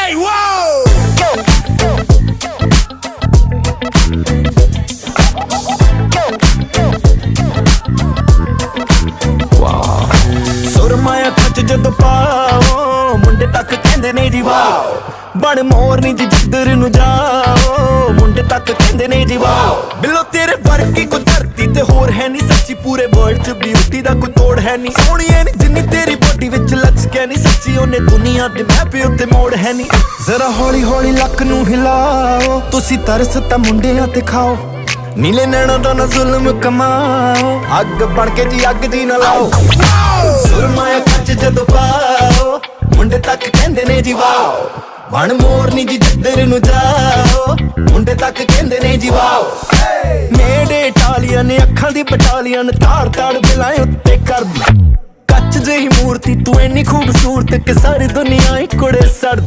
Hey, whoa! ਸੁਰਮਾਇਆ ਖੱਚ ਜਦੋਂ ਪਾਓ ਮੁੰਡੇ ਤੱਕ ਕਹਿੰਦੇ ਨੇ ਜੀ ਵਾਓ ਬਣ ਮੋਰਨੀ ਜੀ ਜਿੱਧਰ ਨੂੰ ਜਾਓ ਮੁੰਡੇ ਤੱਕ ਕਹਿੰਦੇ ਨੇ ਜੀ ਵਾਓ ਬਿੱਲੋ ਤੇਰੇ ਵਰਗੀ ਕੋਈ ਧਰਤੀ ਤੇ ਹੋਰ ਹੈ ਨਹੀਂ ਸੱਚੀ ਪੂਰੇ ਵਰਲਡ 'ਚ ਬਿਊਟੀ ਦਾ ਕੋਈ ਤੋੜ ਹੈ ਨਹੀਂ ਸੋਹਣੀਏ ਨੀ ਜਿੰਨੀ ਤੇਰੀ ਬੋਡੀ ਵਿੱਚ ਲਚਕਿਆ ਨਹੀਂ ਸੱਚੀ ਉਹਨੇ ਦੁਨੀਆ ਦੇ ਮੈਪ ਉੱਤੇ ਮੋੜ ਹੈ ਨਹੀਂ ਜ਼ਰਾ ਹੌਲੀ ਹੌਲੀ ਲੱਕ ਨੂੰ ਹਿਲਾਓ ਤੁਸੀਂ ਤਰਸ ਤਾਂ ਮੁੰਡਿਆਂ ਤੇ ਖਾਓ ਨੀਲੇ ਨੈਣਾਂ ਦਾ ਨਾ ਜ਼ੁਲਮ ਕਮਾਓ ਅੱਗ ਬਣ ਕੇ ਜੀ ਅੱਗ ਦੀ ਨਾ ਲਾਓ ਸੁਰਮਾਇਆ ਕੱਚ ਜਦੋਂ ਪਾਓ ਮੁੰਡੇ ਤੱਕ ਕਹਿੰਦੇ ਨੇ ਜੀ ਵਾਓ ਬਣ ਮੋਰਨੀ ਜੀ ਜਿੱਧਰ ਨੂੰ ਜਾਓ ਮੁੰਡੇ ਤੱਕ ਕਹਿੰਦੇ ਨੇ ਜੀ ਵਾਓ ਨੇੜੇ ਇਟਾਲੀਅਨ ਅੱਖਾਂ ਦੀ ਬਟਾਲੀਅਨ ਤਾੜ ਤਾੜ ਬਿਲਾਏ ਉੱਤੇ ਕਰਦੀ ਕੱਚ ਜਿਹੀ ਮੂਰਤੀ ਤੂੰ ਇੰਨੀ ਖੂਬਸੂਰਤ ਕਿ ਸਾਰੀ ਦੁਨੀਆ ਇੱਕ ਕੋੜੇ ਸੜਦੀ